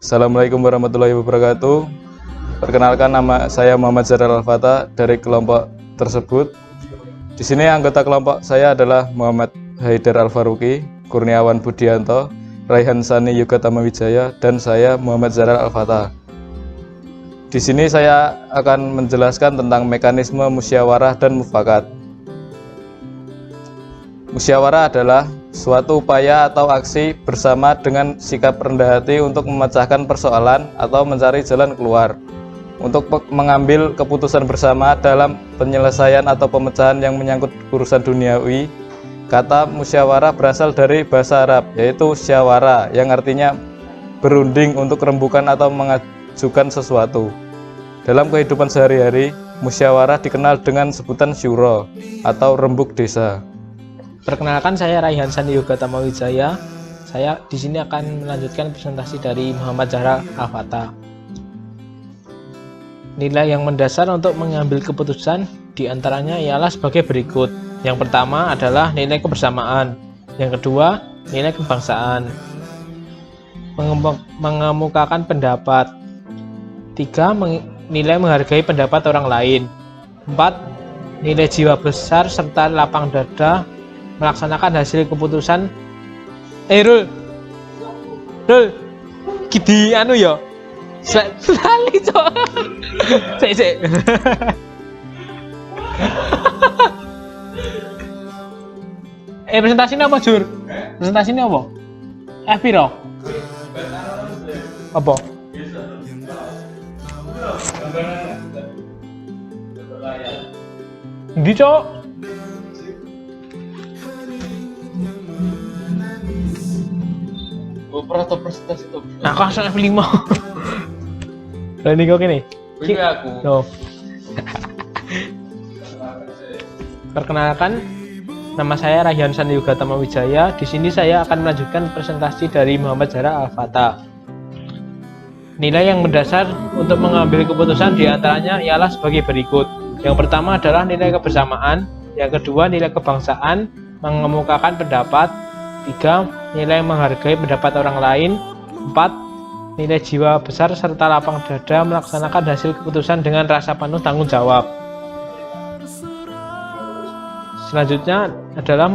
Assalamualaikum warahmatullahi wabarakatuh. Perkenalkan, nama saya Muhammad Zaral Al-Fatah dari kelompok tersebut. Di sini anggota kelompok saya adalah Muhammad Haidar Al-Faruqi, Kurniawan Budianto, Raihan Sani Yoga Tamawijaya, dan saya Muhammad Zaral Al-Fatah. Di sini saya akan menjelaskan tentang mekanisme musyawarah dan mufakat. Musyawarah adalah suatu upaya atau aksi bersama dengan sikap rendah hati untuk memecahkan persoalan atau mencari jalan keluar, untuk mengambil keputusan bersama dalam penyelesaian atau pemecahan yang menyangkut urusan duniawi. Kata musyawarah berasal dari bahasa Arab, yaitu syawara, yang artinya berunding untuk rembukan atau mengajukan sesuatu. Dalam kehidupan sehari-hari, musyawarah dikenal dengan sebutan syuro atau rembuk desa. Perkenalkan, saya Raihan Sani Yoga Tamawijaya. Saya di sini akan melanjutkan presentasi dari Muhammad Zaral Al-Fatah. Nilai yang mendasar untuk mengambil keputusan diantaranya ialah sebagai berikut. Yang pertama adalah nilai kebersamaan. Yang kedua, nilai kebangsaan. Mengemukakan pendapat. 3. Nilai menghargai pendapat orang lain. 4. Nilai jiwa besar serta lapang dada melaksanakan hasil keputusan. Rul gidi anu ya lali cok. Sik presentasi ini apa, Jur? Presentasi ini apa? Piro? Apa? Di cok. Operator presentasi itu. Nah, aku langsung F5. Lah ini kok gini. Ini aku. No. Perkenalkan, nama saya Raihan Sani Yoga Tamawijaya. Di sini saya akan melanjutkan presentasi dari Muhammad Zaral Al-Fatah. Nilai yang mendasar untuk mengambil keputusan diantaranya ialah sebagai berikut. Yang pertama adalah nilai kebersamaan. Yang kedua, nilai kebangsaan, mengemukakan pendapat. 3. Nilai menghargai pendapat orang lain. 4. Nilai jiwa besar serta lapang dada melaksanakan hasil keputusan dengan rasa penuh tanggung jawab. Selanjutnya adalah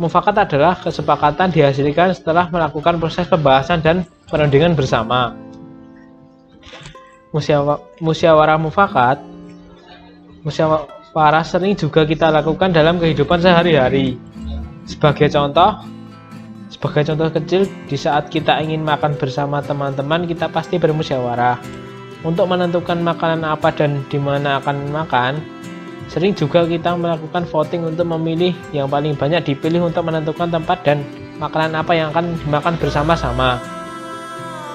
mufakat adalah kesepakatan dihasilkan setelah melakukan proses pembahasan dan perundingan bersama. Musyawarah sering juga kita lakukan dalam kehidupan sehari-hari. Sebagai contoh kecil, di saat kita ingin makan bersama teman-teman, kita pasti bermusyawarah untuk menentukan makanan apa dan di mana akan makan. Sering juga kita melakukan voting untuk memilih yang paling banyak dipilih untuk menentukan tempat dan makanan apa yang akan dimakan bersama-sama.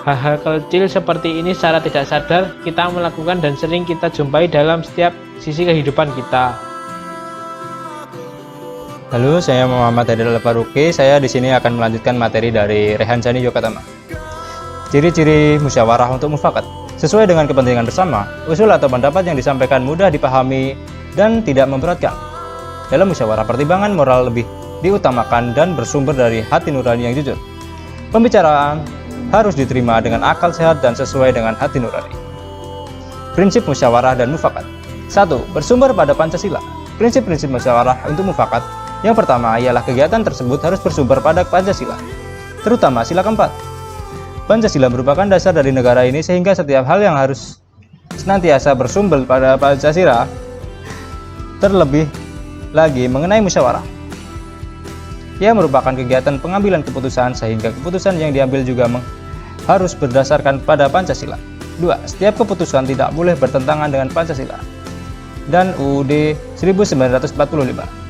Hal-hal kecil seperti ini secara tidak sadar kita melakukan dan sering kita jumpai dalam setiap sisi kehidupan kita. Halo, saya Muhammad Haidar Al-Faruqi. Saya di sini akan melanjutkan materi dari Raihan Sani Yoga Tama. Ciri-ciri musyawarah untuk mufakat. Sesuai dengan kepentingan bersama, usul atau pendapat yang disampaikan mudah dipahami dan tidak memberatkan. Dalam musyawarah, pertimbangan moral lebih diutamakan dan bersumber dari hati nurani yang jujur. Pembicaraan harus diterima dengan akal sehat dan sesuai dengan hati nurani. Prinsip musyawarah dan mufakat. 1. Bersumber pada Pancasila. Prinsip-prinsip musyawarah untuk mufakat. Yang pertama ialah kegiatan tersebut harus bersumber pada Pancasila, terutama sila keempat. Pancasila merupakan dasar dari negara ini sehingga setiap hal yang harus senantiasa bersumber pada Pancasila. Terlebih lagi mengenai musyawarah, ia merupakan kegiatan pengambilan keputusan sehingga keputusan yang diambil juga harus berdasarkan pada Pancasila. 2. Setiap keputusan tidak boleh bertentangan dengan Pancasila dan UUD 1945.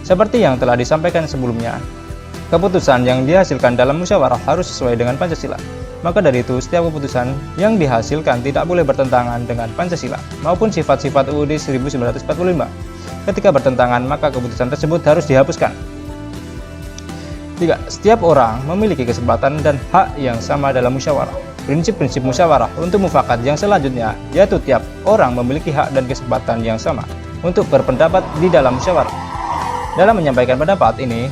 Seperti yang telah disampaikan sebelumnya, keputusan yang dihasilkan dalam musyawarah harus sesuai dengan Pancasila. Maka dari itu, setiap keputusan yang dihasilkan tidak boleh bertentangan dengan Pancasila maupun sifat-sifat UUD 1945. Ketika bertentangan, maka keputusan tersebut harus dihapuskan. 3. Setiap orang memiliki kesempatan dan hak yang sama dalam musyawarah. Prinsip-prinsip musyawarah untuk mufakat yang selanjutnya yaitu tiap orang memiliki hak dan kesempatan yang sama untuk berpendapat di dalam musyawarah. Dalam menyampaikan pendapat ini,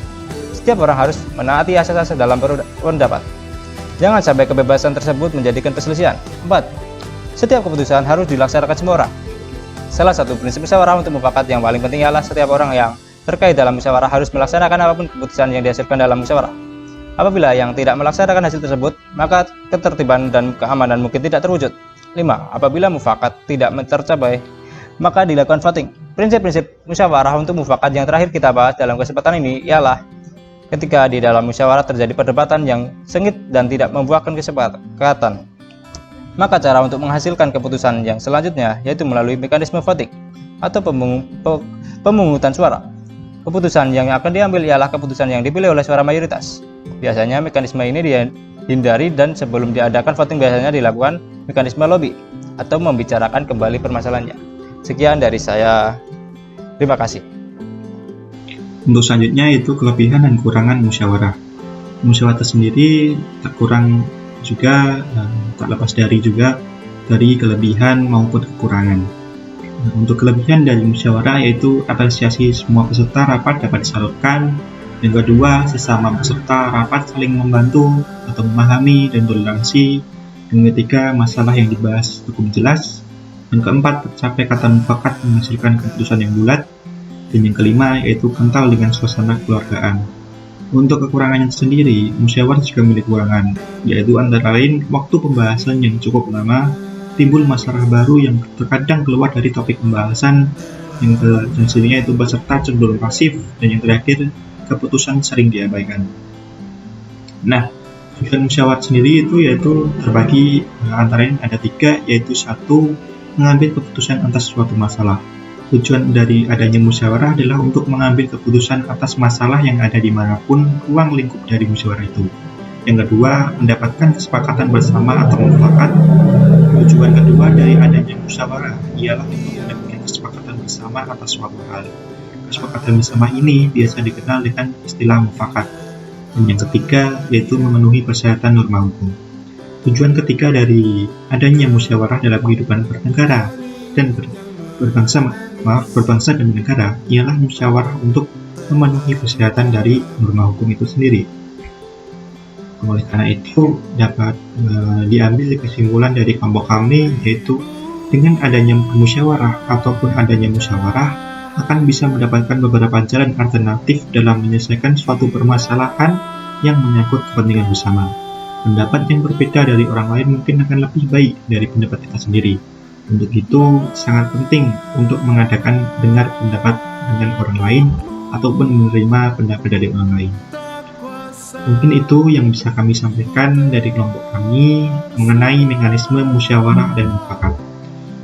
setiap orang harus menaati asas-asas dalam pendapat. Jangan sampai kebebasan tersebut menjadikan perselisihan. 4. Setiap keputusan harus dilaksanakan semua orang. Salah satu prinsip musyawarah untuk mufakat yang paling penting ialah setiap orang yang terkait dalam musyawarah harus melaksanakan apapun keputusan yang dihasilkan dalam musyawarah. Apabila yang tidak melaksanakan hasil tersebut, maka ketertiban dan keamanan mungkin tidak terwujud. 5. Apabila mufakat tidak tercapai, maka dilakukan voting. Prinsip-prinsip musyawarah untuk mufakat yang terakhir kita bahas dalam kesempatan ini ialah ketika di dalam musyawarah terjadi perdebatan yang sengit dan tidak membuahkan kesepakatan, maka cara untuk menghasilkan keputusan yang selanjutnya yaitu melalui mekanisme voting atau pemungutan suara. Keputusan yang akan diambil ialah keputusan yang dipilih oleh suara mayoritas. Biasanya mekanisme ini dihindari dan sebelum diadakan voting biasanya dilakukan mekanisme lobby atau membicarakan kembali permasalahannya. Sekian dari saya. Terima kasih. Untuk selanjutnya itu kelebihan dan kekurangan musyawarah. Musyawarah sendiri tak kurang juga tak lepas dari kelebihan maupun kekurangan. Untuk kelebihan dari musyawarah yaitu apresiasi semua peserta rapat dapat disalurkan. Yang kedua, sesama peserta rapat saling membantu atau memahami dan toleransi. Yang ketiga, masalah yang dibahas cukup jelas. Yang keempat, tercapai kata mufakat menghasilkan keputusan yang bulat. Dan yang kelima, yaitu kental dengan suasana keluargaan. Untuk kekurangannya sendiri, musyawarah juga memiliki kekurangan, yaitu antara lain waktu pembahasan yang cukup lama, timbul masalah baru yang terkadang keluar dari topik pembahasan, yang selanjutnya itu peserta cenderung pasif, dan yang terakhir, keputusan sering diabaikan. Nah, tujuan musyawarah sendiri itu yaitu terbagi antara lain ada 3, yaitu 1. Mengambil keputusan atas suatu masalah. Tujuan dari adanya musyawarah adalah untuk mengambil keputusan atas masalah yang ada dimanapun ruang lingkup dari musyawarah itu. Yang kedua, mendapatkan kesepakatan bersama atau mufakat. Tujuan kedua dari adanya musyawarah ialah untuk mendapatkan kesepakatan bersama atas suatu hal. Kesepakatan bersama ini biasa dikenal dengan istilah mufakat. Dan yang ketiga, yaitu memenuhi persyaratan norma hukum. Tujuan ketiga dari adanya musyawarah dalam kehidupan bernegara dan berbangsa dan negara ialah musyawarah untuk memenuhi persyaratan dari norma hukum itu sendiri. Oleh karena itu dapat diambil kesimpulan dari kelompok kami yaitu dengan adanya musyawarah ataupun adanya musyawarah akan bisa mendapatkan beberapa jalan alternatif dalam menyelesaikan suatu permasalahan yang menyangkut kepentingan bersama. Pendapat yang berbeda dari orang lain mungkin akan lebih baik dari pendapat kita sendiri. Untuk itu, sangat penting untuk mengadakan dengar pendapat dengan orang lain ataupun menerima pendapat dari orang lain. Mungkin itu yang bisa kami sampaikan dari kelompok kami mengenai mekanisme musyawarah dan mufakat.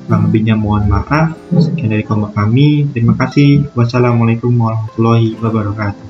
Kurang lebihnya mohon maaf. Sekian dari kelompok kami. Terima kasih. Wassalamualaikum warahmatullahi wabarakatuh.